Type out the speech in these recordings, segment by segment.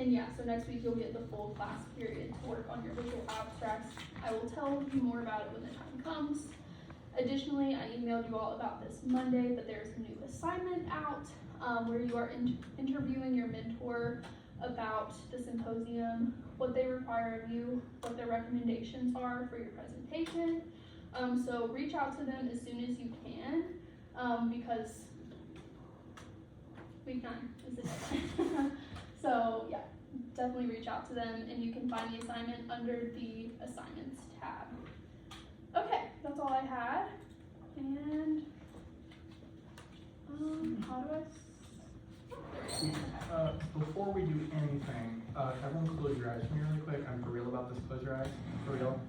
And yeah, so next week you'll get the full class period to work on your visual abstracts. I will tell you more about it when the time comes. Additionally, I emailed you all about this Monday, but there's a new assignment out where you are interviewing your mentor about the symposium, what they require of you, what their recommendations are for your presentation. So reach out to them as soon as you can, because week 9 is the deadline. So yeah, definitely reach out to them, and you can find the assignment under the assignments tab. Okay, that's all I had. And how do before we do anything, everyone close your eyes for me really quick. I'm for real about this. Close your eyes. For real.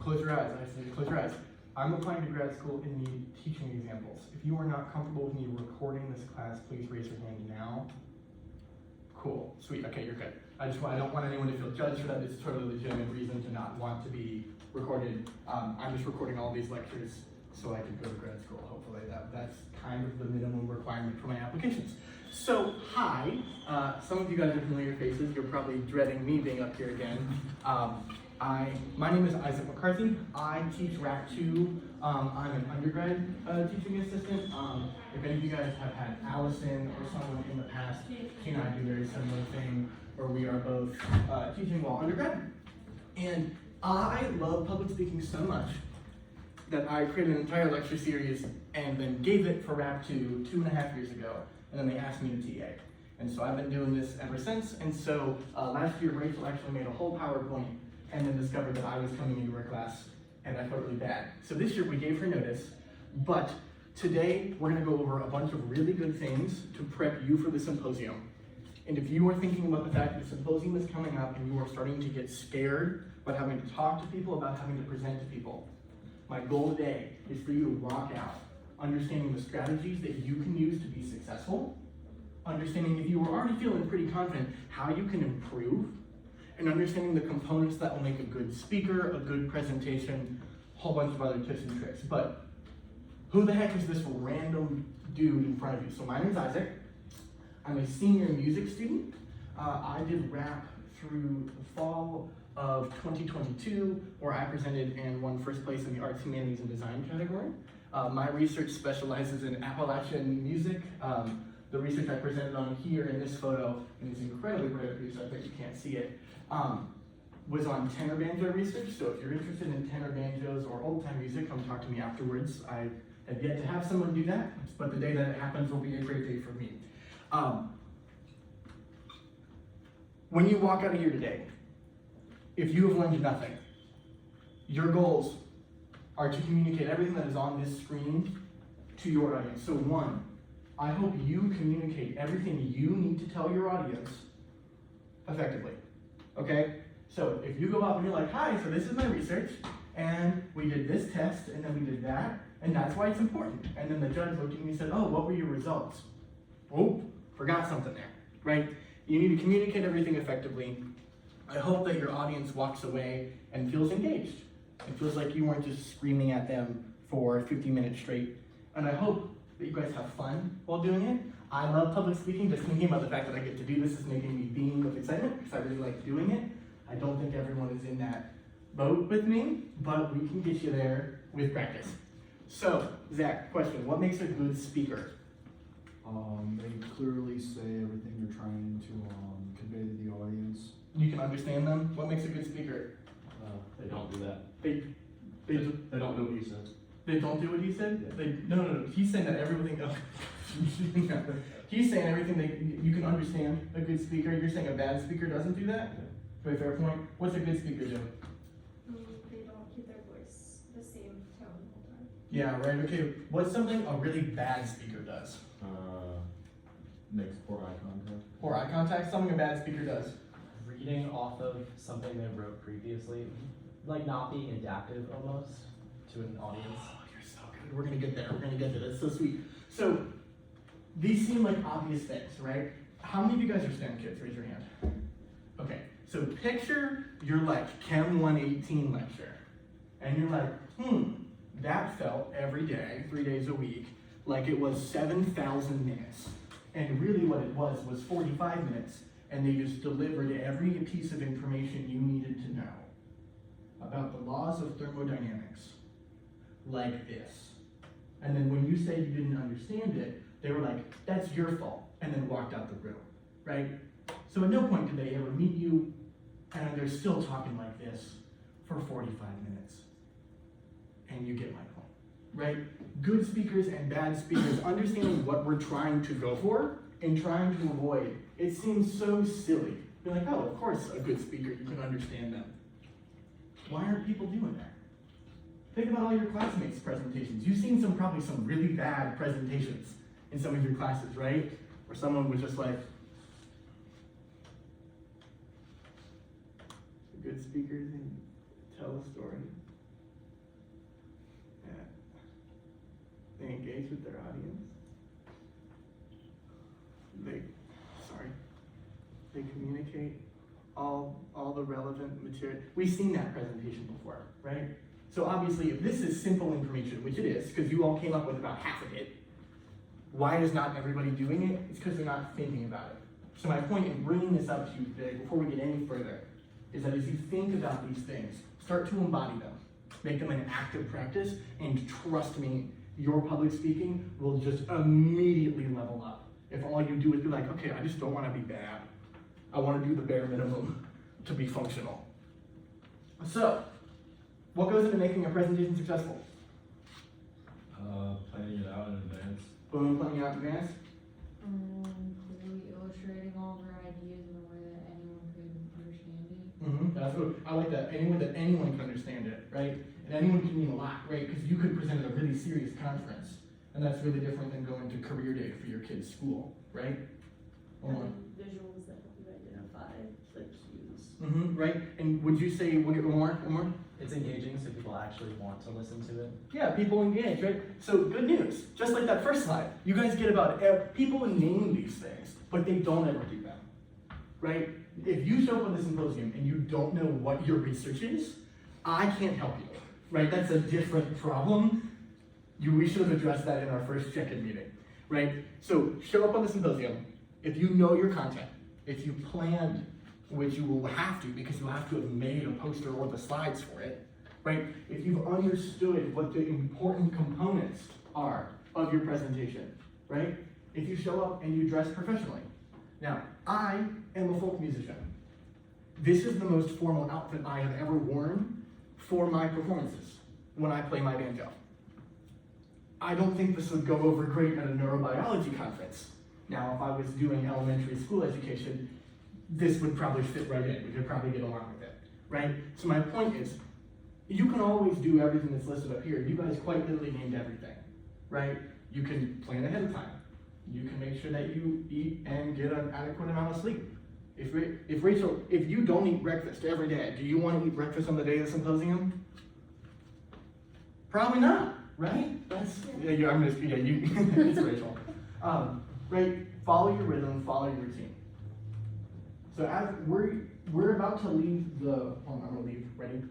Close your eyes. I said close your eyes. I'm applying to grad school and need teaching examples. If you are not comfortable with me recording this class, please raise your hand now. Cool. Sweet. Okay, you're good. I don't want anyone to feel judged for that. It's totally legitimate reason to not want to be recorded. I'm just recording all these lectures so I can go to grad school. Hopefully that's kind of the minimum requirement for my applications. So, hi. Some of you guys are familiar faces. You're probably dreading me being up here again. My name is McCarthy. I teach RAP 2. I'm an undergrad teaching assistant. If any of you guys have had Allison or someone in the past, she and I do a very similar thing where we are both teaching while undergrad. And I love public speaking so much that I created an entire lecture series and then gave it for RAP 2 2.5 years ago. And then they asked me to TA. And so I've been doing this ever since. And so last year, Rachel actually made a whole PowerPoint and then discovered that I was coming into her class, and I felt really bad. So this year we gave her notice, but today we're gonna go over a bunch of really good things to prep you for the symposium. And if you are thinking about the fact that the symposium is coming up and you are starting to get scared about having to talk to people, about having to present to people, my goal today is for you to walk out understanding the strategies that you can use to be successful, understanding if you are already feeling pretty confident, how you can improve, and understanding the components that will make a good speaker, a good presentation, a whole bunch of other tips and tricks. But who the heck is this random dude in front of you? So my name's Isaac. I'm a senior music student. I did rap through the fall of 2022, where I presented and won first place in the Arts, Humanities, and Design category. My research specializes in Appalachian music. The research I presented on here in this photo, and it's incredibly rare piece, I bet you can't see it, was on tenor banjo research. So if you're interested in tenor banjos or old time music, come talk to me afterwards. I have yet to have someone do that, but the day that it happens will be a great day for me. When you walk out of here today, if you have learned nothing, your goals are to communicate everything that is on this screen to your audience. So one, I hope you communicate everything you need to tell your audience effectively, okay? So if you go up and you're like, hi, so this is my research, and we did this test, and then we did that, and that's why it's important. And then the judge looked at me and said, oh, what were your results? Oh, forgot something there, right? You need to communicate everything effectively. I hope that your audience walks away and feels engaged. It feels like you weren't just screaming at them for 50 minutes straight. And I hope that you guys have fun while doing it. I love public speaking. Just thinking about the fact that I get to do this is making me beam with excitement because I really like doing it. I don't think everyone is in that boat with me, but we can get you there with practice. So, Zach, question, what makes a good speaker? They clearly say everything you're trying to convey to the audience. You can understand them? What makes a good speaker? They don't do that. They don't do what he says. They don't do what he said? Yeah. No. He's saying that everything, he's saying everything that you can understand a good speaker. You're saying a bad speaker doesn't do that? Yeah. Very fair point. What's a good speaker do? They don't keep their voice the same tone the whole time. Yeah, right, okay. What's something a really bad speaker does? Makes poor eye contact. Poor eye contact, something a bad speaker does. Reading off of something they wrote previously, like not being adaptive almost to an audience. Oh, you're so good. We're gonna get there. We're gonna get there. That's so sweet. So, these seem like obvious things, right? How many of you guys are STEM kids? Raise your hand. Okay, so picture your like Chem 118 lecture, and you're like, that felt every day, 3 days a week, like it was 7,000 minutes. And really what it was 45 minutes and they just delivered every piece of information you needed to know about the laws of thermodynamics, like this. And then when you said you didn't understand it, they were like, that's your fault, and then walked out the room, right? So at no point did they ever meet you, and they're still talking like this for 45 minutes. And you get my point, right? Good speakers and bad speakers understanding what we're trying to go for and trying to avoid. It seems so silly. You're like, oh, of course a good speaker, you can understand them. Why aren't people doing that? Think about all your classmates' presentations. You've seen probably some really bad presentations in some of your classes, right? Where someone was just like, good speakers and tell a story. Yeah. They engage with their audience. They communicate all the relevant material. We've seen that presentation before, right? So obviously, if this is simple information, which it is, because you all came up with about half of it, why is not everybody doing it? It's because they're not thinking about it. So my point in bringing this up to you today, before we get any further, is that as you think about these things, start to embody them. Make them an active practice, and trust me, your public speaking will just immediately level up. If all you do is be like, okay, I just don't want to be bad. I want to do the bare minimum to be functional. So, what goes into making a presentation successful? Planning it out in advance. Boom, planning out in advance. Clearly illustrating all of our ideas in a way that anyone could understand it. That's what I like that. Any way that anyone can understand it, right? And anyone can mean a lot, right? Because you could present at a really serious conference, and that's really different than going to career day for your kid's school, right? Having visuals that help you identify the cues. Right? And would you say, one more? It's engaging, so people actually want to listen to it. Yeah, people engage, right? So good news, just like that first slide, you guys get about, people name these things, but they don't ever do them, right? If you show up at the symposium and you don't know what your research is, I can't help you, right? That's a different problem. We should have addressed that in our first check-in meeting, right? So show up on the symposium, if you know your content, if you planned, which you will have to because you have to have made a poster or the slides for it, right? If you've understood what the important components are of your presentation, right? If you show up and you dress professionally. Now, I am a folk musician. This is the most formal outfit I have ever worn for my performances when I play my banjo. I don't think this would go over great at a neurobiology conference. Now, if I was doing elementary school education, this would probably fit right in. We could probably get along with it, right? So my point is, you can always do everything that's listed up here. You guys quite literally named everything, right? You can plan ahead of time. You can make sure that you eat and get an adequate amount of sleep. If you don't eat breakfast every day, do you want to eat breakfast on the day of the symposium? Probably not, right? It's Rachel. Right, follow your rhythm, follow your routine. So as we're about to leave I'm gonna leave, ready?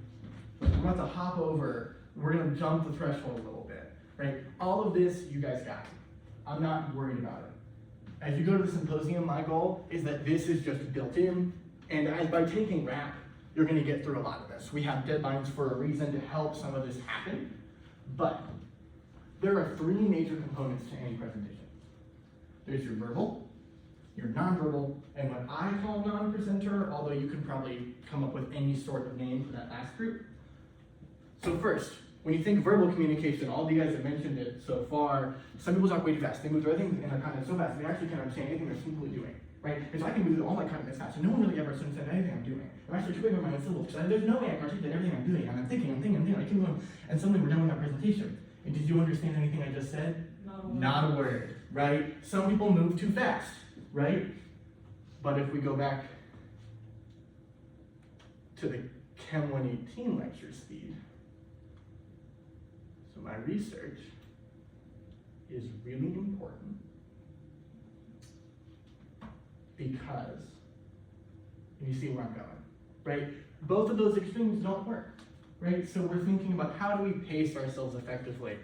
We're about to hop over, we're gonna jump the threshold a little bit, right? All of this, you guys got. I'm not worried about it. As you go to the symposium, my goal is that this is just built in, and by taking rap, you're gonna get through a lot of this. We have deadlines for a reason to help some of this happen, but there are three major components to any presentation. There's your verbal, your nonverbal, and what I call non-presenter, although you can probably come up with any sort of name for that last group. So first, when you think verbal communication, all of you guys have mentioned it so far, some people talk way too fast. They move through everything in their content so fast, they actually can't understand anything they're simply doing, right? And so I can move through all my content this fast, so no one really ever understands anything I'm doing. I'm actually tripping over my own syllables, because there's no way I can articulate everything I'm doing, and I'm thinking, I keep going, and suddenly we're done with our presentation. And did you understand anything I just said? Not a word, right? Some people move too fast, right? But if we go back to the Chem 118 lecture speed, so my research is really important because, and you see where I'm going, right? Both of those extremes don't work, right? So we're thinking about how do we pace ourselves effectively?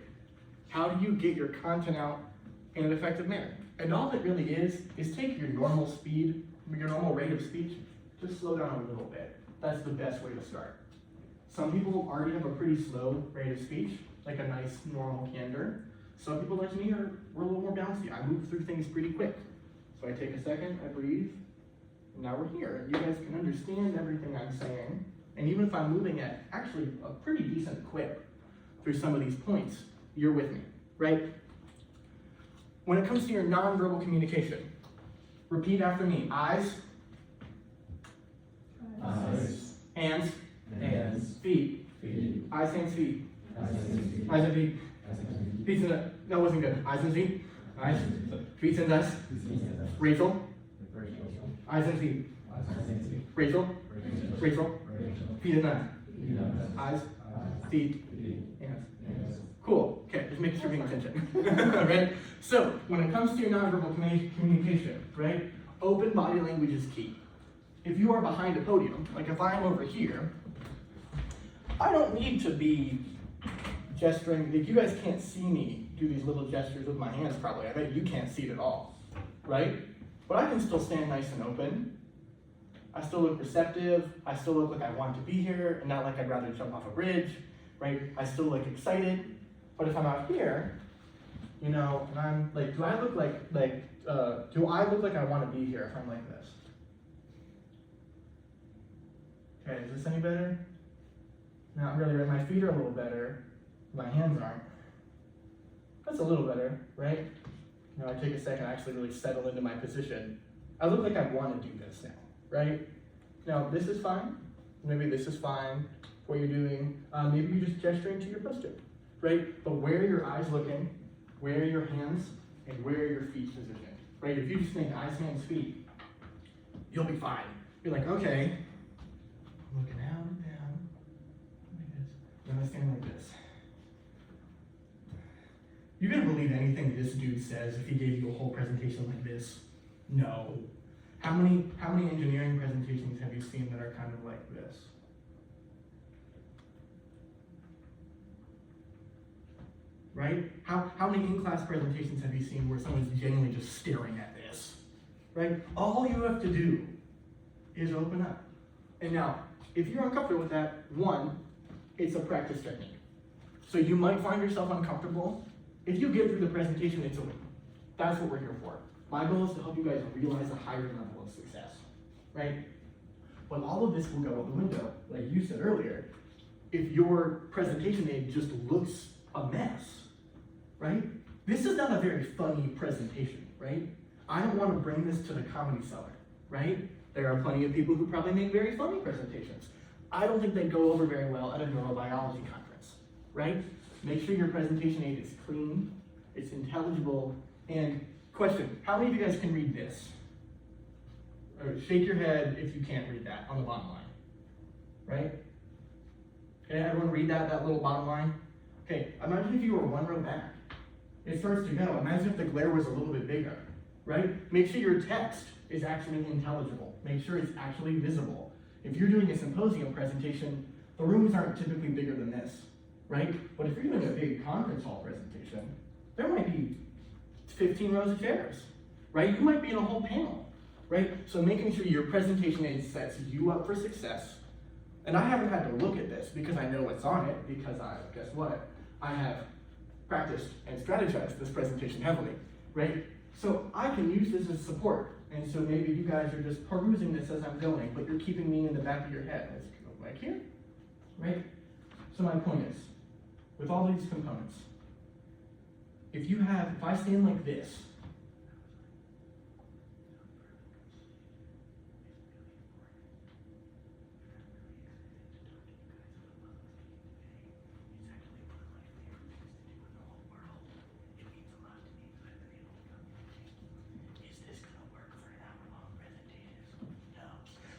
How do you get your content out in an effective manner? And all it really is take your normal speed, your normal rate of speech, just slow down a little bit. That's the best way to start. Some people already have a pretty slow rate of speech, like a nice normal candor. Some people like me we're a little more bouncy. I move through things pretty quick. So I take a second, I breathe, and now we're here. And you guys can understand everything I'm saying. And even if I'm moving at actually a pretty decent clip through some of these points, you're with me, right? When it comes to your nonverbal communication, repeat after me. Eyes, Eyes. hands, Hands. feet. Feet. Eyes, hands, feet. Eyes and feet. Eyes and feet. Eyes and feet. Feet and that wasn't good. Eyes and feet. Eyes, feet and us. Rachel. Eyes and feet. Rachel. Rachel. Feet and us. Eyes, feet, hands. Cool. Okay, just making sure you're paying attention. Right? So, when it comes to your nonverbal communication, right, open body language is key. If you are behind a podium, like if I'm over here, I don't need to be gesturing. Like, you guys can't see me do these little gestures with my hands probably. I bet you can't see it at all, right? But I can still stand nice and open. I still look receptive. I still look like I want to be here and not like I'd rather jump off a bridge, right? I still look excited. But if I'm out here, you know, and I'm like, do I look like I want to be here if I'm like this? Okay, is this any better? Not really, right? My feet are a little better. My hands aren't. That's a little better, right? Now I take a second, actually really settle into my position. I look like I want to do this now, right? Now this is fine. Maybe this is fine. What you're doing, maybe you're just gesturing to your poster, right? But where are your eyes looking? Where are your hands? And where are your feet positioned, right? If you just think eyes, hands, feet, you'll be fine. You're like, okay, I'm looking out and down, like this. Then I stand like this. You're gonna believe anything this dude says if he gave you a whole presentation like this? No. How many engineering presentations have you seen that are kind of like this? Right? How many in-class presentations have you seen where someone's genuinely just staring at this? Right? All you have to do is open up. And now, if you're uncomfortable with that, one, it's a practice technique. So you might find yourself uncomfortable. If you get through the presentation, it's a win. That's what we're here for. My goal is to help you guys realize a higher level of success, right? But all of this will go out the window, like you said earlier, if your presentation aid just looks a mess, right? This is not a very funny presentation, right? I don't want to bring this to the comedy cellar, right? There are plenty of people who probably make very funny presentations. I don't think they go over very well at a neurobiology conference, right? Make sure your presentation aid is clean, it's intelligible, and question, how many of you guys can read this? Or shake your head if you can't read that on the bottom line, right? Can everyone read that little bottom line? Okay, imagine if you were one row back. It starts to go. Imagine if the glare was a little bit bigger, right? Make sure your text is actually intelligible. Make sure it's actually visible. If you're doing a symposium presentation, the rooms aren't typically bigger than this, right? But if you're doing a big conference hall presentation, there might be 15 rows of chairs, right? You might be in a whole panel, right? So making sure your presentation aid sets you up for success. And I haven't had to look at this because I know what's on it, because guess what? I have practiced and strategized this presentation heavily, right? So I can use this as support. And so maybe you guys are just perusing this as I'm going, but you're keeping me in the back of your head. Let's go back here, right? So my point is, with all these components, if I stand like this,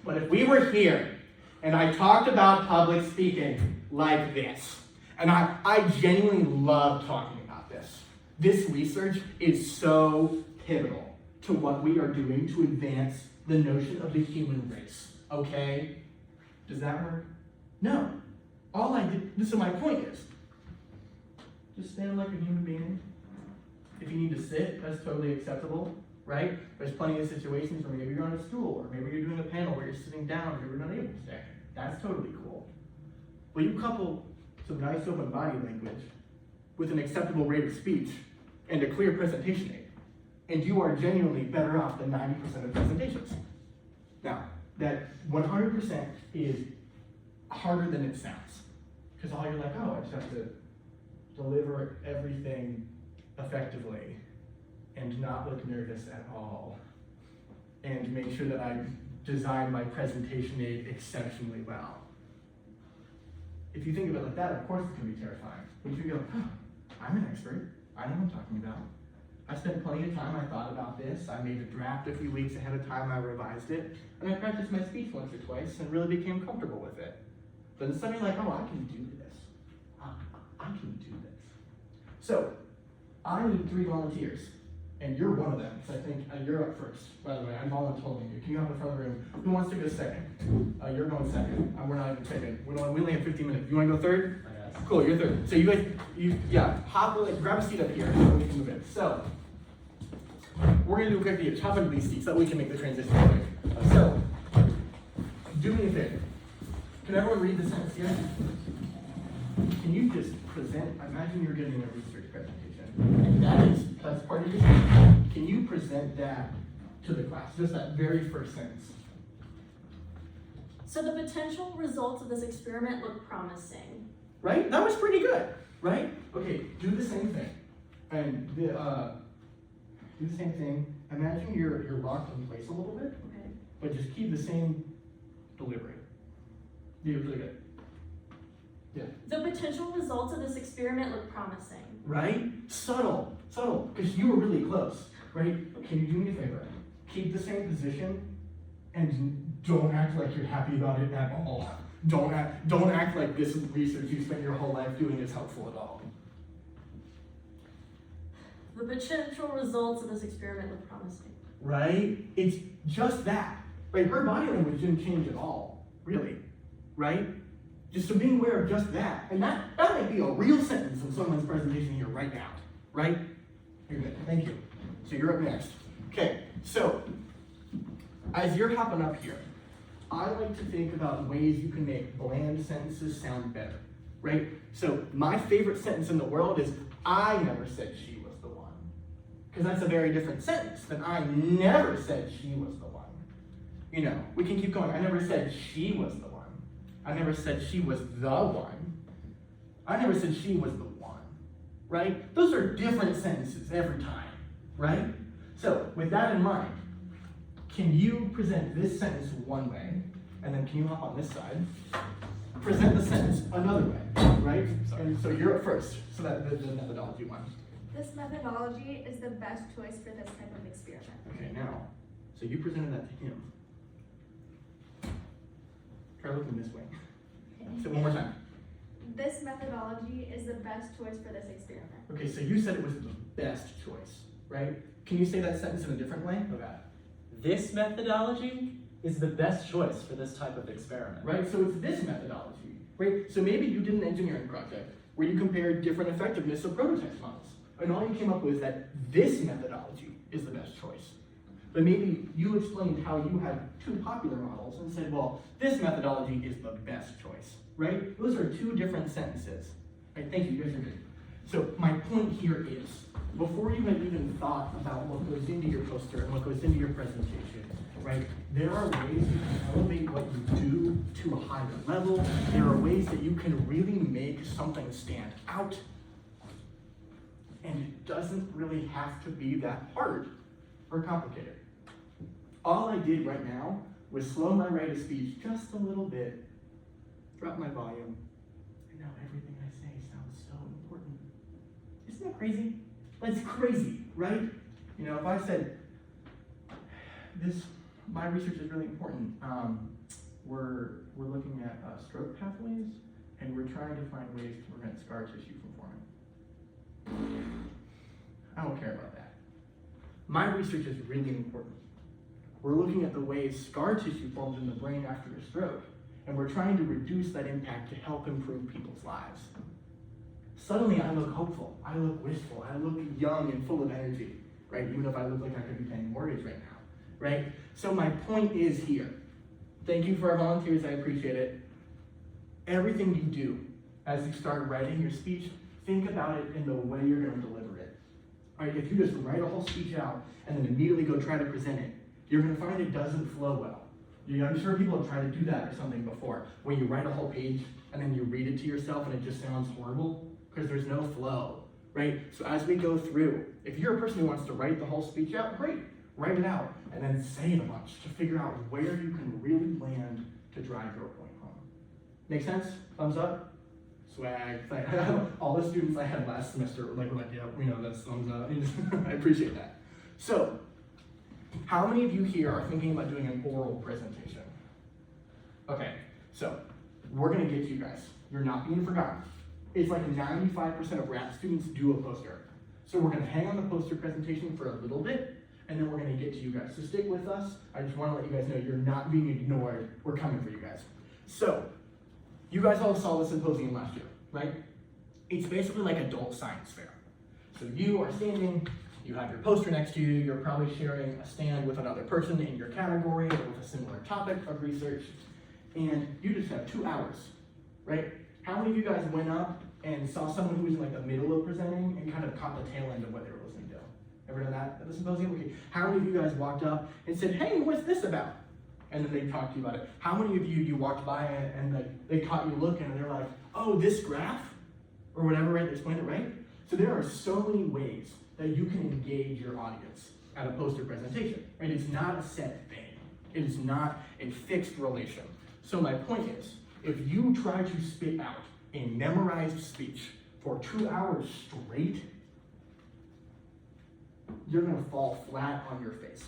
but if we were here and I talked about public speaking like this, and I genuinely love talking about this. This research is so pivotal to what we are doing to advance the notion of the human race, okay? Does that work? No. All I did, so my point is, just stand like a human being, If you need to sit, that's totally acceptable, right? There's plenty of situations where maybe you're on a stool, or maybe you're doing a panel where you're sitting down, or you're unable to stay. That's totally cool. Well, you couple some nice open body language with an acceptable rate of speech and a clear presentation aid, and you are genuinely better off than 90% of presentations. Now, that 100% is harder than it sounds, because all you're like, oh, I just have to deliver everything effectively and not look nervous at all, and make sure that I design my presentation aid exceptionally well. If you think of it like that, of course it's going to be terrifying. But if you go, oh, I'm an expert, I know what I'm talking about. I spent plenty of time, I thought about this, I made a draft a few weeks ahead of time, I revised it, and I practiced my speech once or twice and really became comfortable with it. Then suddenly like, oh, I can do this. I can do this. So, I need 3 volunteers, and you're one of them, so I think you're up first. By the way, I'm volunteering you. Can you go in the front of the room? Who wants to go second? You're going second. We're not even second. We only have 15 minutes. You want to go third? I guess. Cool, you're third. So you guys, hop, like, grab a seat up here so we can move in. So, we're gonna do a quick deal. Hop into these seats so that we can make the transition quick. So, do me a favor. Can everyone read the sentence here? Can you just present, imagine you're giving a research presentation, and that's part of your speech. Can you present that to the class? Just that very first sentence. So the potential results of this experiment look promising. Right? That was pretty good, right? Okay, do the same thing. And do the same thing. Imagine you're locked in place a little bit, Okay. but just keep the same delivery. You're really good. Yeah. The potential results of this experiment look promising. Right? Subtle, because you were really close, right? Can you do me a favor? Keep the same position and don't act like you're happy about it at all. Don't act like this research you spent your whole life doing is helpful at all. The potential results of this experiment look promising. Right? It's just that. Right? Her body language didn't change at all, really. Right? Just so being aware of just that. And that might be a real sentence in someone's presentation here right now. Right? You're good. Thank you. So you're up next. Okay, so as you're hopping up here, I like to think about ways you can make bland sentences sound better. Right? So my favorite sentence in the world is, I never said she was the one. Because that's a very different sentence than I never said she was the one. You know, we can keep going. I never said she was the one. I never said she was the one. I never said she was the one. Right? Those are different sentences every time. Right? So, with that in mind, can you present this sentence one way, and then can you hop on this side? Present the sentence another way, right? And so you're up first, so that the methodology one. This methodology is the best choice for this type of experiment. Okay, now, so you presented that to him. Try looking this way. Say it one more time. This methodology is the best choice for this experiment. Okay, so you said it was the best choice, right? Can you say that sentence in a different way? Okay. This methodology is the best choice for this type of experiment. Right, so it's this methodology, right? So maybe you did an engineering project where you compared different effectiveness of prototype models, and all you came up with is that this methodology is the best choice. But maybe you explained how you had 2 popular models and said, well, this methodology is the best choice, right? Those are 2 different sentences. Right, thank you, you guys are good. So my point here is, before you have even thought about what goes into your poster and what goes into your presentation, right, there are ways you can elevate what you do to a higher level. There are ways that you can really make something stand out. And it doesn't really have to be that hard or complicated. All I did right now was slow my rate of speech just a little bit, drop my volume, and now everything I say sounds so important. Isn't that crazy? That's crazy, right? You know, if I said, my research is really important. We're looking at stroke pathways, and we're trying to find ways to prevent scar tissue from forming. I don't care about that. My research is really important. We're looking at the ways scar tissue forms in the brain after a stroke, and we're trying to reduce that impact to help improve people's lives. suddenly I look hopeful, I look wistful, I look young and full of energy, right? Even if I look like I could be paying mortgage right now, right? So my point is here. Thank you for our volunteers, I appreciate it. Everything you do as you start writing your speech, think about it in the way you're gonna deliver it. All right, if you just write a whole speech out and then immediately go try to present it, you're gonna find it doesn't flow well. I'm sure people have tried to do that or something before, when you write a whole page and then you read it to yourself and it just sounds horrible, because there's no flow, right? So as we go through, if you're a person who wants to write the whole speech out, great, write it out, and then say it a bunch to figure out where you can really land to drive your point home. Make sense? Thumbs up? Swag. All the students I had last semester were like, yeah, we know that's thumbs up. I appreciate that. So, how many of you here are thinking about doing an oral presentation? Okay, so we're gonna get to you guys. You're not being forgotten. It's like 95% of rap students do a poster. So we're gonna hang on the poster presentation for a little bit, and then we're gonna get to you guys. So stick with us. I just wanna let you guys know you're not being ignored. We're coming for you guys. So, you guys all saw the symposium last year, right? It's basically like adult science fair. So you are standing, you have your poster next to you, you're probably sharing a stand with another person in your category or with a similar topic of research, and you just have 2 hours, right? How many of you guys went up and saw someone who was in like the middle of presenting and kind of caught the tail end of what they were listening to? Ever done that at the symposium? Okay. How many of you guys walked up and said, hey, what's this about? And then they talked to you about it. How many of you walked by and like they caught you looking and they're like, oh, this graph? Or whatever, right? They explained it, right? So there are so many ways that you can engage your audience at a poster presentation, right? It's not a set thing. It is not a fixed relation. So my point is, if you try to spit out a memorized speech for 2 hours straight, you're gonna fall flat on your face.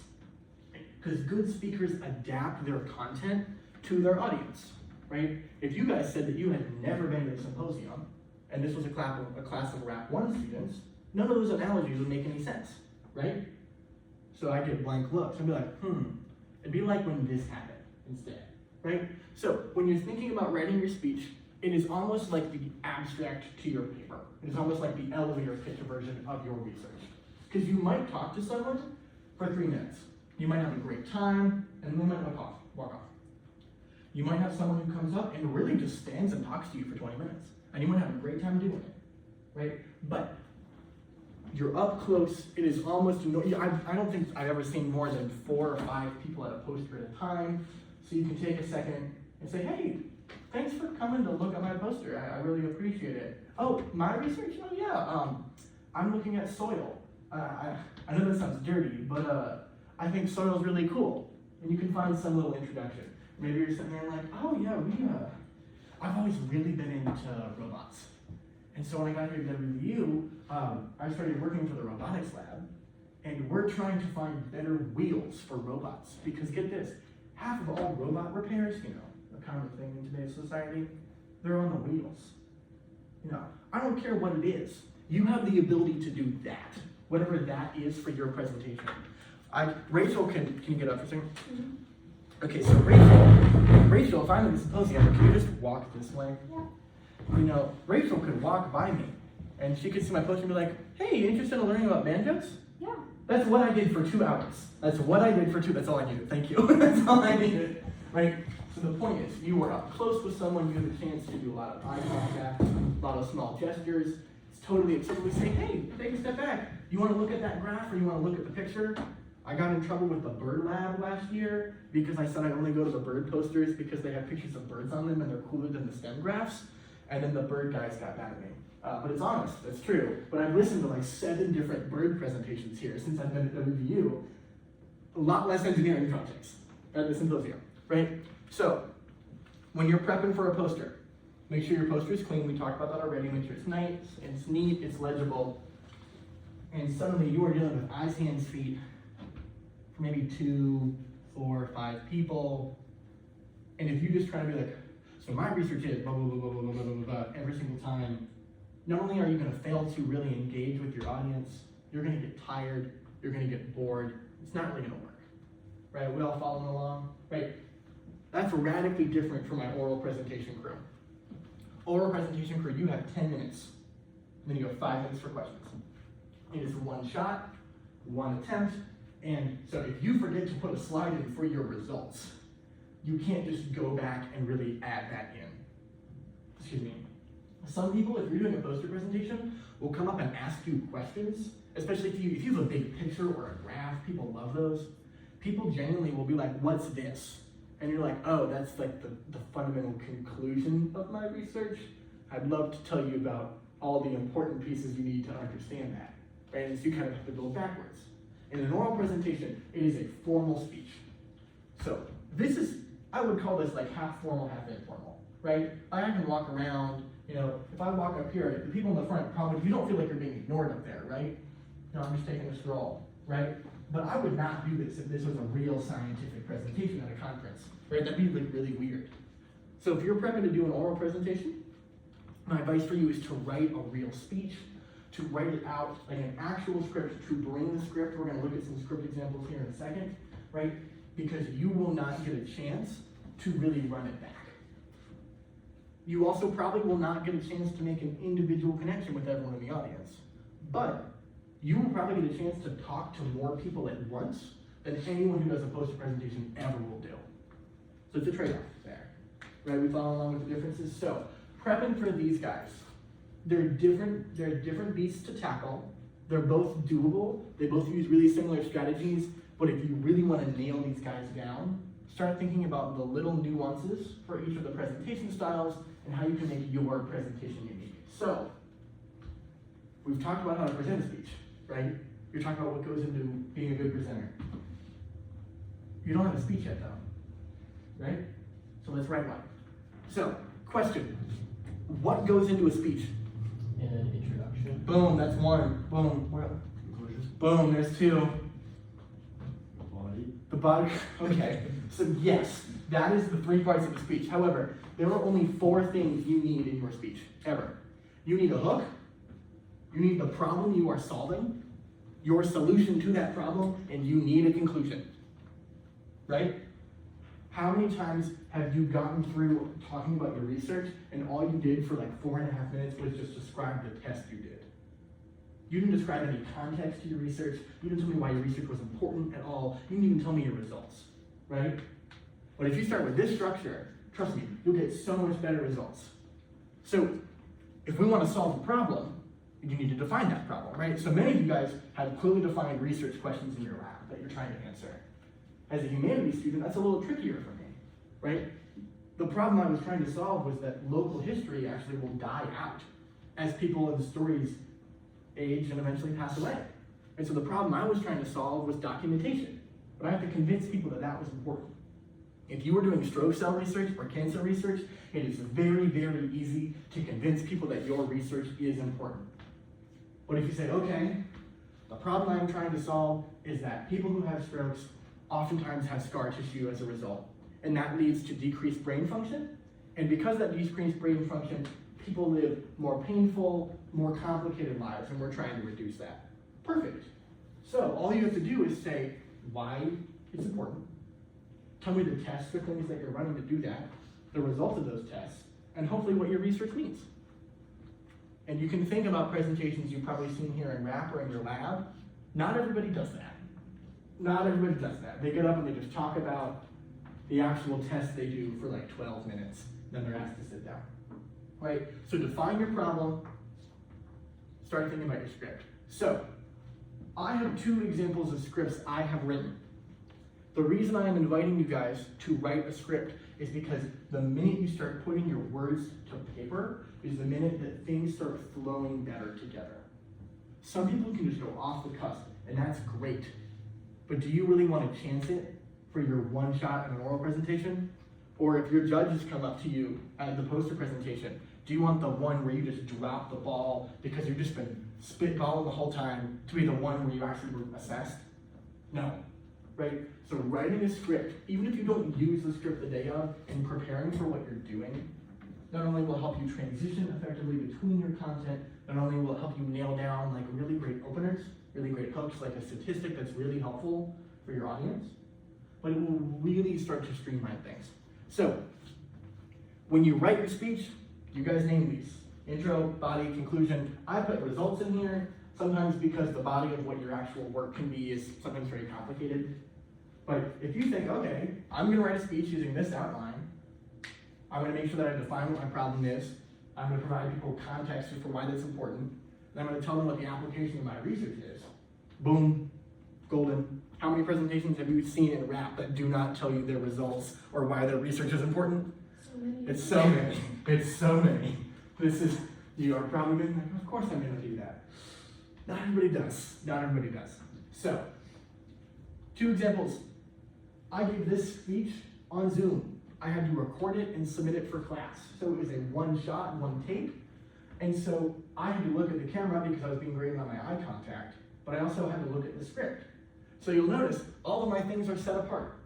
Because good speakers adapt their content to their audience, right? If you guys said that you had never been to a symposium, and this was a class of Rap 1 students, none of those analogies would make any sense, right? So I get blank looks. I'd be like, it'd be like when this happened instead, right? So when you're thinking about writing your speech, it is almost like the abstract to your paper. It is almost like the elevator pitch version of your research. Because you might talk to someone for 3 minutes. You might have a great time, and then they might walk off. You might have someone who comes up and really just stands and talks to you for 20 minutes. And you might have a great time doing it, right? But you're up close, it is almost, I don't think I've ever seen more than 4 or 5 people at a poster at a time. So you can take a second and say, hey, thanks for coming to look at my poster. I really appreciate it. Oh, my research? Oh yeah, I'm looking at soil. I know that sounds dirty, but I think soil's really cool. And you can find some little introduction. Maybe you're sitting there like, oh yeah, I've always really been into robots. And so when I got here to WVU, I started working for the robotics lab, and we're trying to find better wheels for robots. Because get this, half of all robot repairs, a common thing in today's society, they're on the wheels. I don't care what it is. You have the ability to do that, whatever that is for your presentation. Rachel, can you get up for a second? Mm-hmm. Okay, so Rachel, if I'm at the symposium, can you just walk this way? Yeah. Rachel could walk by me, and she could see my poster and be like, hey, you interested in learning about banjos? Yeah. That's what I did for 2 hours. That's all I needed, thank you. That's all I needed, right? So the point is, you were up close with someone, you have a chance to do a lot of eye contact, a lot of small gestures. It's totally acceptable to say, hey, take a step back. You wanna look at that graph or you wanna look at the picture? I got in trouble with the bird lab last year because I said I only go to the bird posters because they have pictures of birds on them and they're cooler than the STEM graphs. And then the bird guys got mad at me. But it's honest, it's true. But I've listened to like 7 different bird presentations here since I've been at WVU. A lot less engineering projects at the symposium, right? So, when you're prepping for a poster, make sure your poster is clean. We talked about that already. Make sure it's nice, it's neat, it's legible. And suddenly you are dealing with eyes, hands, feet, for maybe 2, 4, 5 people. And if you just try to be like, so my research is blah, blah, blah, blah, blah, blah, blah, blah, every single time, not only are you gonna fail to really engage with your audience, you're gonna get tired, you're gonna get bored, it's not really gonna work, right? We all following along, right? That's radically different from my oral presentation crew. Oral presentation crew, you have 10 minutes then you have 5 minutes for questions. It is one shot, one attempt, and so if you forget to put a slide in for your results, you can't just go back and really add that in. Excuse me. Some people, if you're doing a poster presentation, will come up and ask you questions, especially if you have a big picture or a graph. People love those. People genuinely will be like, what's this? And you're like, oh, that's like the fundamental conclusion of my research. I'd love to tell you about all the important pieces you need to understand that. Right? And so you kind of have to go backwards. In an oral presentation, it is a formal speech. So this is, I would call this like half formal, half informal, right? I can walk around, you know, if I walk up here, the people in the front probably, you don't feel like you're being ignored up there, right? No, I'm just taking a stroll, right? But I would not do this if this was a real scientific presentation at a conference, right? That'd be like really weird. So if you're prepping to do an oral presentation, my advice for you is to write a real speech, to write it out like an actual script, to bring the script. We're gonna look at some script examples here in a second, right? Because you will not get a chance to really run it back. You also probably will not get a chance to make an individual connection with everyone in the audience. But you will probably get a chance to talk to more people at once than anyone who does a poster presentation ever will do. So it's a trade-off there, right? We follow along with the differences. So prepping for these guys, they're different beasts to tackle. They're both doable. They both use really similar strategies. But if you really want to nail these guys down, start thinking about the little nuances for each of the presentation styles and how you can make your presentation unique. So we've talked about how to present a speech, right? You're talking about what goes into being a good presenter. You don't have a speech yet though, right? So let's write one. So, question, what goes into a speech? An introduction. Boom, that's one. Boom, Conclusion. boom, there's 2. Body. The body, okay. So yes, that is the 3 parts of the speech. However, there are only 4 things you need in your speech, ever. You need a hook, you need the problem you are solving, your solution to that problem, and you need a conclusion, right? How many times have you gotten through talking about your research and all you did for like 4.5 minutes was just describe the test you did? You didn't describe any context to your research. You didn't tell me why your research was important at all. You didn't even tell me your results, right? But if you start with this structure, trust me, you'll get so much better results. So if we want to solve a problem, you need to define that problem, right? So many of you guys have clearly defined research questions in your lab that you're trying to answer. As a humanities student, that's a little trickier for me, right? The problem I was trying to solve was that local history actually will die out as people and stories age and eventually pass away. And so the problem I was trying to solve was documentation. But I have to convince people that that was important. If you were doing stroke cell research or cancer research, it is very, very easy to convince people that your research is important. But if you say, okay, the problem I'm trying to solve is that people who have strokes oftentimes have scar tissue as a result, and that leads to decreased brain function. And because that decreased brain function, people live more painful, more complicated lives, and we're trying to reduce that. Perfect. So all you have to do is say why it's important. Tell me the tests or things that you're running to do that, the results of those tests, and hopefully what your research means. And you can think about presentations you've probably seen here in RAP or in your lab. Not everybody does that. Not everybody does that. They get up and they just talk about the actual test they do for like 12 minutes, then they're asked to sit down. Right? So define your problem, start thinking about your script. So, I have 2 examples of scripts I have written. The reason I am inviting you guys to write a script is because the minute you start putting your words to paper is the minute that things start flowing better together. Some people can just go off the cusp, and that's great. But do you really want to chance it for your one shot in an oral presentation? Or if your judges come up to you at the poster presentation, do you want the one where you just drop the ball because you've just been spitballing the whole time to be the one where you actually were assessed? No, right? So writing a script, even if you don't use the script the day of, and preparing for what you're doing, not only will help you transition effectively between your content, not only will it help you nail down like really great openers, really great hooks, like a statistic that's really helpful for your audience, but it will really start to streamline things. So, when you write your speech, you guys name these. Intro, body, conclusion. I put results in here, sometimes because the body of what your actual work can be is sometimes very complicated. But if you think, okay, I'm gonna write a speech using this outline, I'm gonna make sure that I define what my problem is, I'm gonna provide people context for why that's important, and I'm gonna tell them what the application of my research is. Boom, golden. How many presentations have you seen in rap that do not tell you their results or why their research is important? So many. It's so many. It's so many. This is, you are probably going like, of course I'm gonna do that. Not everybody does. Not everybody does. So, 2 examples. I gave this speech on Zoom. I had to record it and submit it for class. So it was a one shot, one take. And so I had to look at the camera because I was being graded on my eye contact, but I also had to look at the script. So you'll notice all of my things are set apart.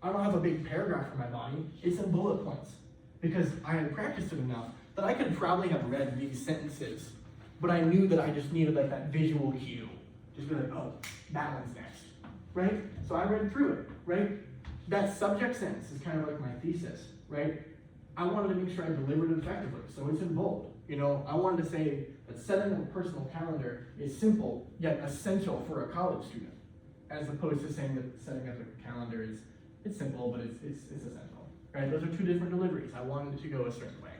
I don't have a big paragraph for my body, it's in bullet points. Because I had practiced it enough that I could probably have read these sentences, but I knew that I just needed like that visual cue. Just be like, oh, that one's next, right? So I read through it, right? That subject sentence is kind of like my thesis, right? I wanted to make sure I delivered it effectively, so it's in bold. You know, I wanted to say that setting up a personal calendar is simple, yet essential for a college student, as opposed to saying that setting up a calendar is, it's simple, but it's essential, right? Those are 2 different deliveries. I wanted it to go a certain way.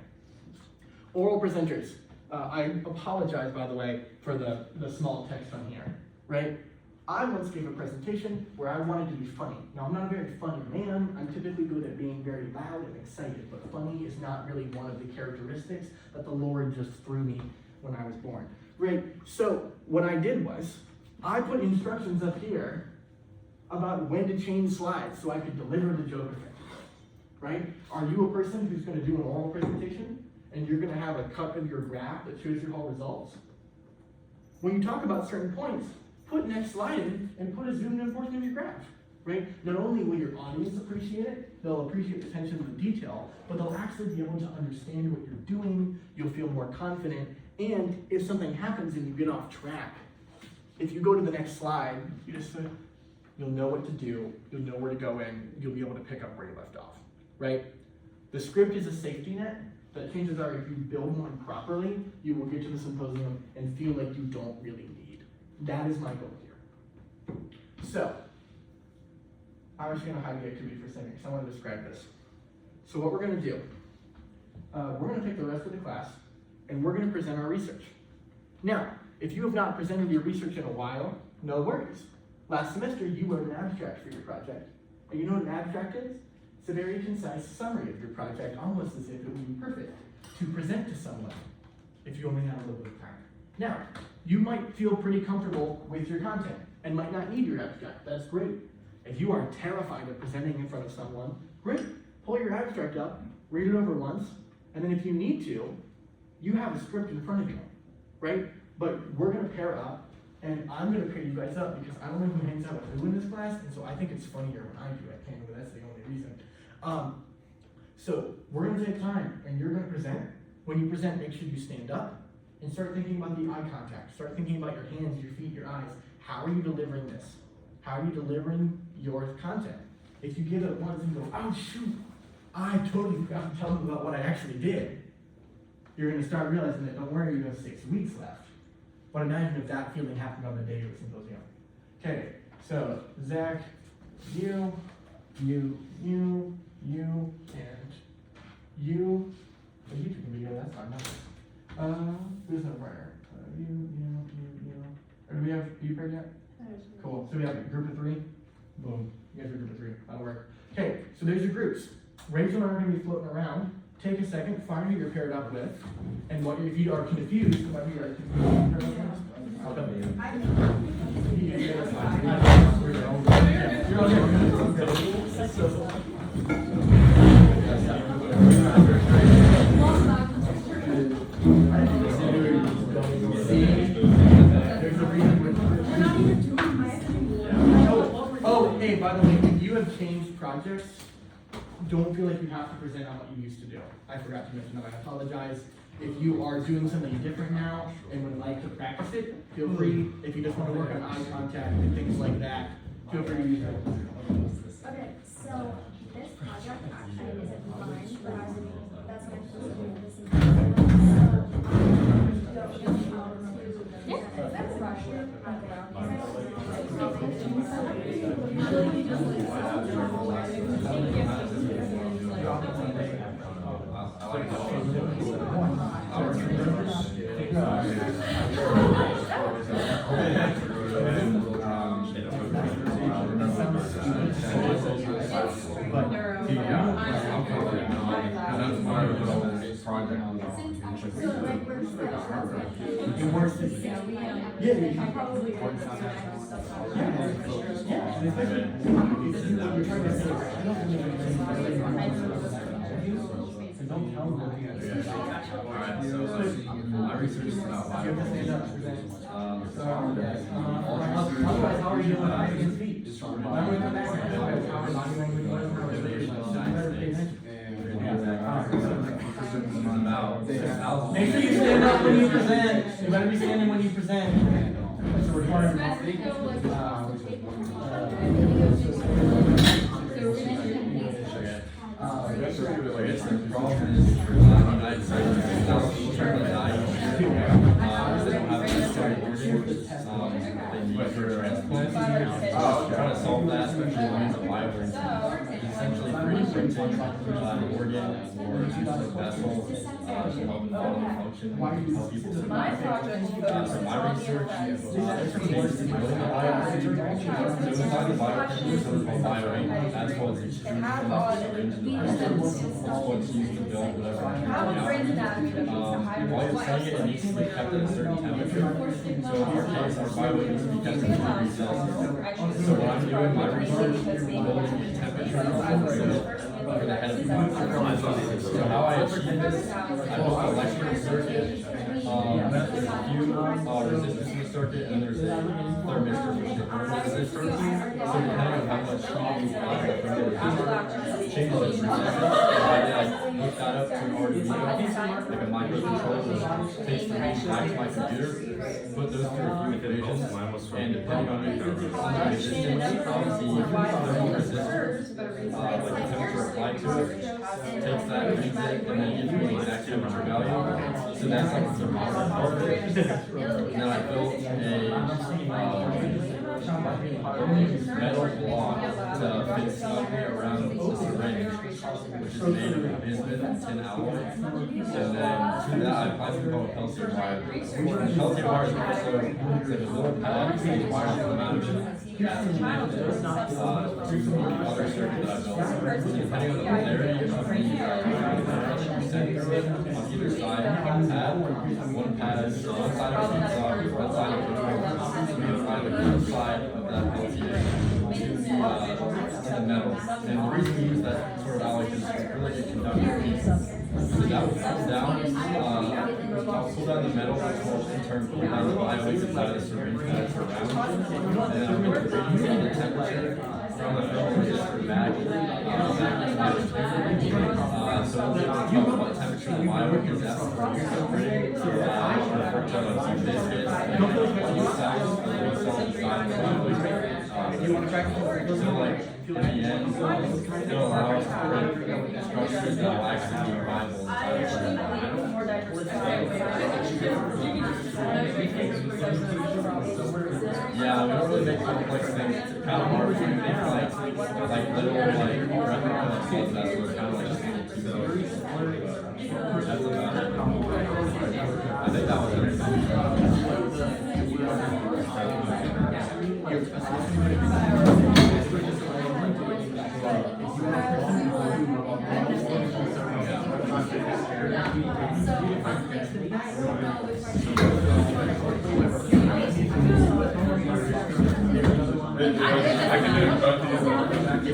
Oral presenters. I apologize, by the way, for the small text on here, right? I once gave a presentation where I wanted to be funny. Now, I'm not a very funny man. I'm typically good at being very loud and excited, but funny is not really one of the characteristics that the Lord just threw me when I was born, right? So what I did was, I put instructions up here about when to change slides so I could deliver the joke effectively, right? Are you a person who's gonna do an oral presentation and you're gonna have a cut of your graph that shows your whole results? When you talk about certain points, put next slide in and put a zoomed in portion of your graph, right? Not only will your audience appreciate it, they'll appreciate the attention to the detail, but they'll actually be able to understand what you're doing, you'll feel more confident, and if something happens and you get off track, if you go to the next slide, you just you'll know what to do, you'll know where to go in, you'll be able to pick up where you left off, right? The script is a safety net that chances are if you build one properly, you will get to the symposium and feel like you don't really need. That is my goal here. So, I'm just gonna hide the activity for a second because I want to describe this. So what we're gonna do, we're gonna take the rest of the class and we're gonna present our research. Now, if you have not presented your research in a while, no worries. Last semester, you wrote an abstract for your project. And you know what an abstract is? It's a very concise summary of your project, almost as if it would be perfect to present to someone, if you only have a little bit of time. Now, you might feel pretty comfortable with your content and might not need your abstract. That's great. If you are terrified of presenting in front of someone, great. Pull your abstract up, read it over once, and then if you need to, you have a script in front of you, right? But we're gonna pair up, and I'm gonna pair you guys up because I don't know who hangs out with who in this class, and so I think it's funnier when I do it. I can't, but that's the only reason. So we're gonna take time, and you're gonna present. When you present, make sure you stand up and start thinking about the eye contact. Start thinking about your hands, your feet, your eyes. How are you delivering this? How are you delivering your content? If you give it once and go, oh shoot, I totally forgot to tell them about what I actually did, you're gonna start realizing that, don't worry, you have 6 weeks left. But imagine if that feeling happened on the day of the symposium. Okay, so Zach, you, and you. So you two can be here, that's fine. Who's not partner? You. Or do we have, are you paired yet? Cool, so we have a group of 3. Boom, you guys are a group of 3, that'll work. Okay, so there's your groups. Rachel and I are gonna be floating around. Take a second, find who you're paired up with, and what if you are confused, what you are confused. I'll come to you. You're all here. Oh, hey, by the way, if you have changed projects, don't feel like you have to present on what you used to do. I forgot to mention that, I apologize. If you are doing something different now and would like to practice it, feel free. If you just want to work on eye contact and things like that, feel free to use that. Okay, so this project actually isn't mine, but that's my first one. So Make sure you stand up when you present. You better be standing when you present. That's a requirement. Trying to solve that, especially when it's a violence. Essentially 3D printing an organ or a vessel to help bodily function, help people survive. So my research pertains to building a bioreactor. So inside the bioreactor, there's something called bioink. That's what's extruded from the syringe in the vessel. That's what's used to build whatever. While you're studying it, it needs to be kept at a certain temperature. So in our case, our bioink needs to be kept at 2 degrees Celsius. So what I'm doing, my research is building a temperature for the head of the bioreactor. So how I achieve this, I built an electrical circuit. There's a few resistors in the circuit, and there's a thermistor which is the resistors. So depending on how much heat you apply from the resistor, changes those resistors. So I hook that up to an Arduino, like a microcontroller, which takes the reading back to my computer, put those through a few equations, and depending on the resistance of the thermal resistor, like the temperature applied to it, takes that, reads it, and then gives me the exact temperature value. So that's like the thermometer part of it. And then I built a metal block to fit snugly around the syringe, which is made of bismuth and tin alloy. And then to that I applied something called Peltier wire. And Peltier wire is also like a little pad, so these wires come out of it. That's connected to the other circuit that I built. So depending on the polarity of the sensors on either side of the pad, one pad is one side of it, one side of it, we apply the green side of that Peltier to the metal. And the reason we use that sort of alloy is it's really a conductive piece. So that will pull down, I'll pull down the metal, which will in turn pull down the bioink inside of the syringe that it's around. And then I'm going to read the temperature from the thermal resistor back into my computer. So we'll be able to tell what temperature the bioink is at. For example, biscuits and what cells inside the bioink. You want to practice? So like in the end, it'll allow us to create structures that will actually be viable inside of the yeah, we don't really make complex things. It's kind of hard to make like little replica cells of that, so it's kind of like just little cubes. That's about it. I think that was I can do both of these.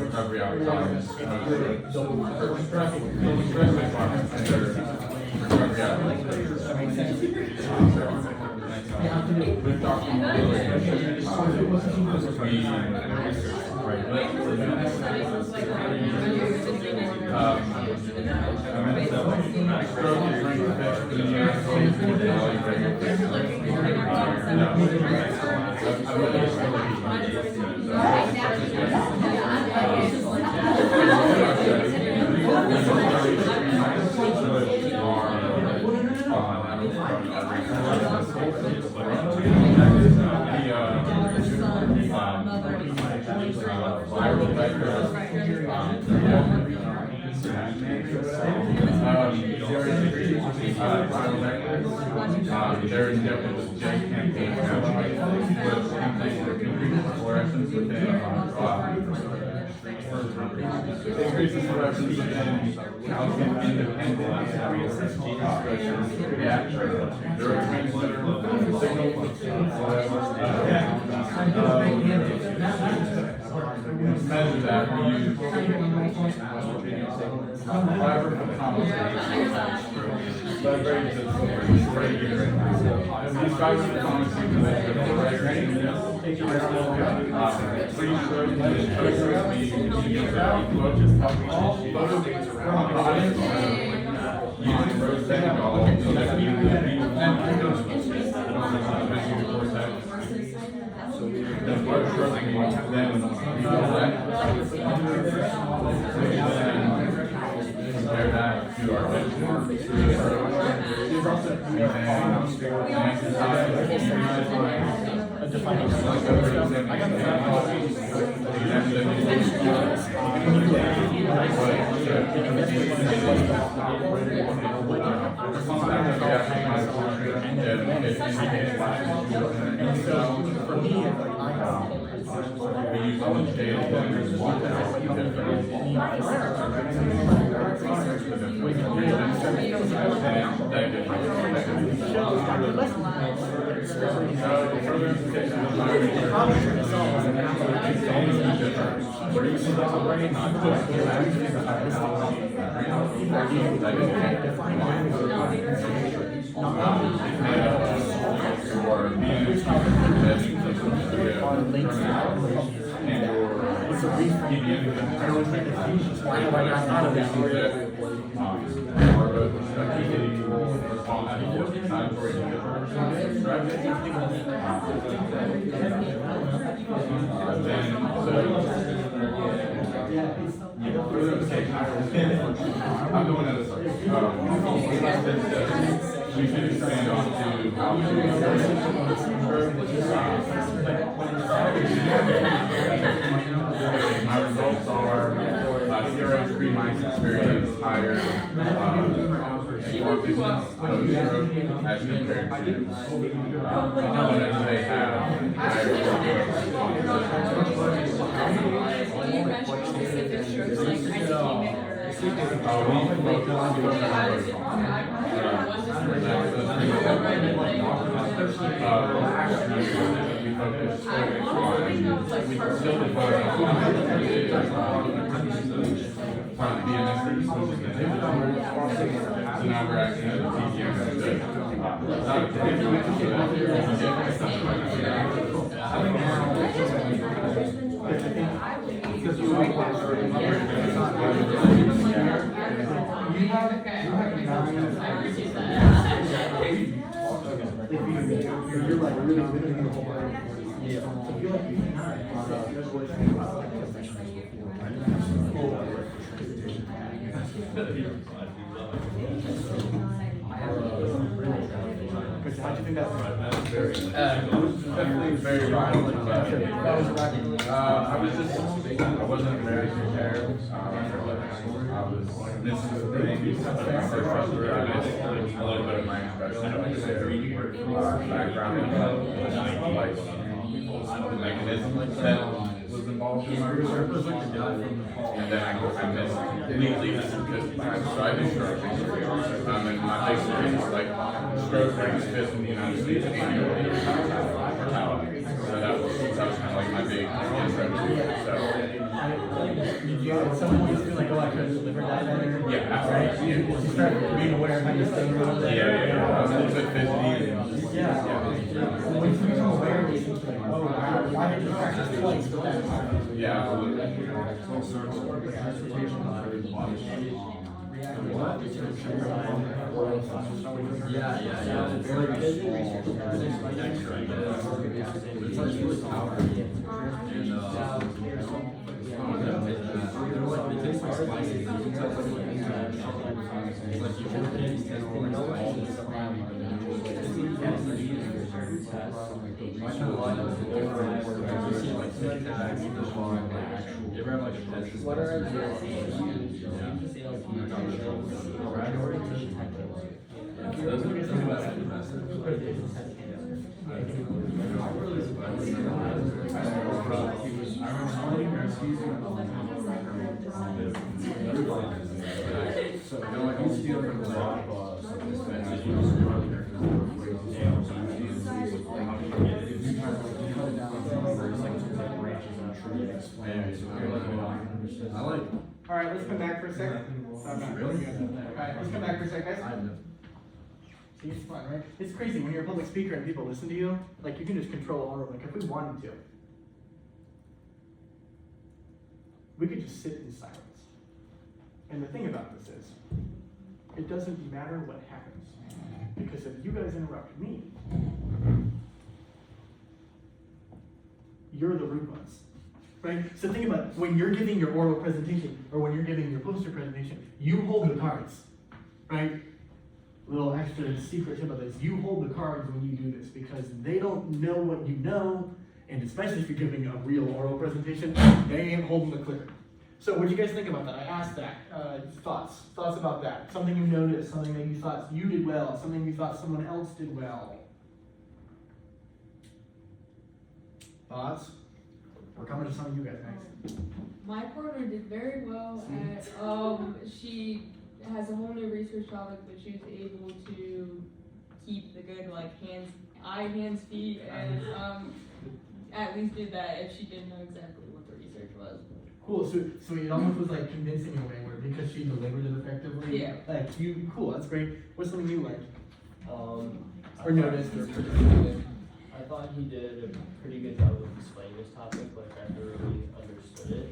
Recovery outcomes, with Dr. There is definitely J campaign fluorescence within increases fluorescence within calcium independent reaction. Neurotransmitter signal measure that we use fiber for conversation. That's very difficult. These fibers for conversation measure the fluorescence. Pretty sure that the using rose technology the blood shrinking then compare that to our benchmark. We use all the data pointers, I'm going at a we should expand on to how to my results are CRH pre-MICE experience higher more business post-stroke as compared to whenever they have higher so now we're actually at the TCM How'd you think that went? Definitely very violent, but I wasn't very prepared. I was missing some things. My first semester, I missed a little bit of my introduction background and like the mechanism that was involved in my research. And then I missed completely because I was driving stroke. And my big thing was like stroke ranks fifth in the United States of mortality. So that was kind of like my big intro to it. So Did you at some point feel like, oh, I could have delivered that better? yeah, absolutely. You start being aware of how you're staying a little bit. Yeah. I was a little bit fidgety. Yeah. When you become aware, you think like, oh wow, why did you practice twice with that time? Yeah, absolutely. Actual You ever have like a test? What are ideas? So, you know, like, I used to deal with a lot of, I like. Alright, let's come back for a second. Really? Alright, let's come back for a second, guys. See, it's fun, right? It's crazy when you're a public speaker and people listen to you, like you can just control all of it, like if we wanted to. We could just sit in silence. And the thing about this is, it doesn't matter what happens. Because if you guys interrupt me, you're the rude ones. Right? So think about it. When you're giving your oral presentation or when you're giving your poster presentation, you hold the cards. Right? Little extra secret tip about this. You hold the cards when you do this because they don't know what you know, and especially if you're giving a real oral presentation, they ain't holding the clicker. So what do you guys think about that? I asked that. Thoughts about that. Something you noticed, something that you thought you did well, something you thought someone else did well. Thoughts? We're coming to some of you guys next. My partner did very well at, she has a whole new research topic, but she was able to keep the good, like, hands, feet, and, at least did that if she didn't know exactly what the research was. Cool, so it almost was like convincing in a way where because she delivered it effectively. Yeah. Like you, cool, that's great. What's something you like? Or noticed or participated? I thought he did a pretty good job of explaining this topic, like I thoroughly understood it.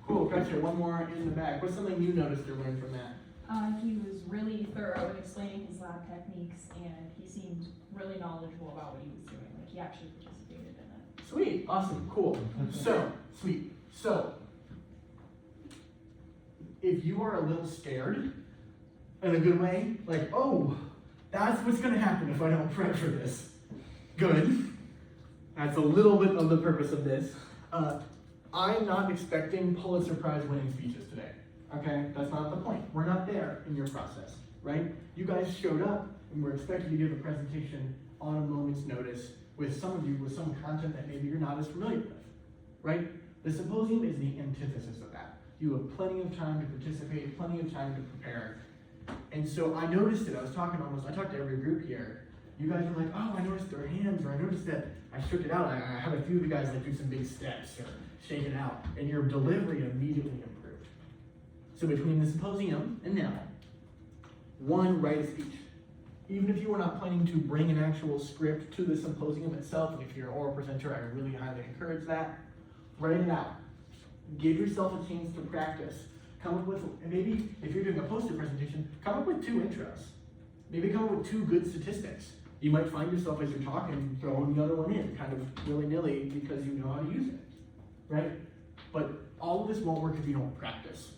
Cool, gotcha. One more in the back. What's something you noticed or learned from that? He was really thorough in explaining his lab techniques, and he seemed really knowledgeable about what he was doing. Like, he actually participated in it. Sweet, awesome, cool. So, if you are a little scared, in a good way, like, oh, that's what's gonna happen if I don't prep for this. Good. That's a little bit of the purpose of this. I'm not expecting Pulitzer Prize winning speeches today. Okay, that's not the point. We're not there in your process, right? You guys showed up and we're expected to give a presentation on a moment's notice with some of you with some content that maybe you're not as familiar with, right? The symposium is the antithesis of that. You have plenty of time to participate, plenty of time to prepare. And so I noticed it, I talked to every group here. You guys were like, oh, I noticed their hands, or I noticed that I shook it out. I had a few of you guys like do some big steps or shake it out, and your delivery immediately improved. So between the symposium and now, one, write a speech. Even if you were not planning to bring an actual script to the symposium itself, and if you're an oral presenter, I really highly encourage that. Write it out. Give yourself a chance to practice. Come up with, maybe if you're doing a poster presentation, come up with 2 intros. Maybe come up with 2 good statistics. You might find yourself as you're talking, throwing the other one in, kind of willy-nilly because you know how to use it, right? But all of this won't work if you don't practice.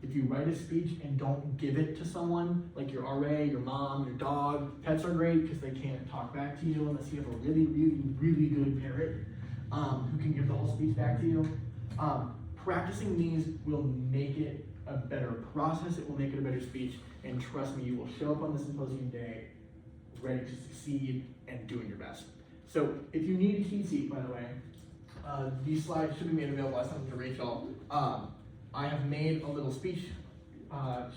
If you write a speech and don't give it to someone, like your RA, your mom, your dog, pets are great because they can't talk back to you unless you have a really, really, really good parrot who can give the whole speech back to you. Practicing these will make it a better process, it will make it a better speech, and trust me, you will show up on the symposium day ready to succeed and doing your best. So if you need a cheat sheet, by the way, these slides should be made available. I sent them to Rachel. I have made a little speech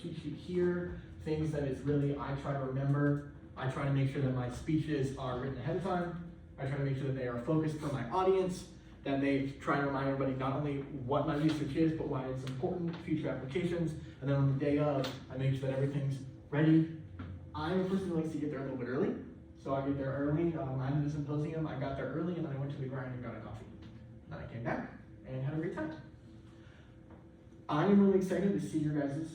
cheat sheet here, things that is really, I try to remember. I try to make sure that my speeches are written ahead of time. I try to make sure that they are focused for my audience, that they try to remind everybody not only what my research is, but why it's important, future applications, and then on the day of, I make sure that everything's ready. I'm a person who likes to get there a little bit early, so I get there early. I'm in the symposium, I got there early, and then I went to the grind and got a coffee. Then I came back and had a great time. I'm really excited to see your guys'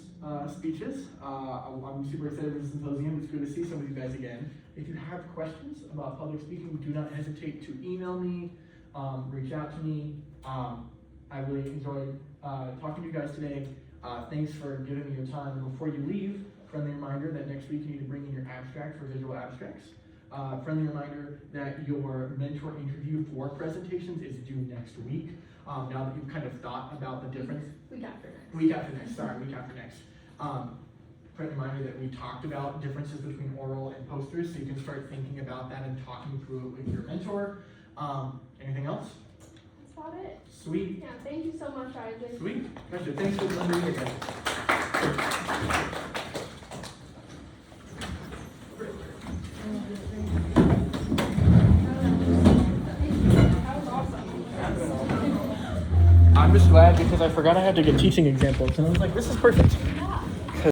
speeches. I'm super excited for the symposium. It's good to see some of you guys again. If you have questions about public speaking, do not hesitate to email me, reach out to me. I really enjoyed talking to you guys today. Thanks for giving me your time. Before you leave, friendly reminder that next week you need to bring in your abstract for visual abstracts. Friendly reminder that your mentor interview for presentations is due next week. now that you've kind of thought about the difference. Week after next. Week after next, sorry, week after next. Remind you that we talked about differences between oral and posters, so you can start thinking about that and talking through it with your mentor. Anything else? That's about it. Sweet. Yeah, thank you so much, Isaac. Sweet. Pleasure. Thanks for coming again. That was awesome. I'm just glad because I forgot I had to get teaching examples, and I was like, this is perfect.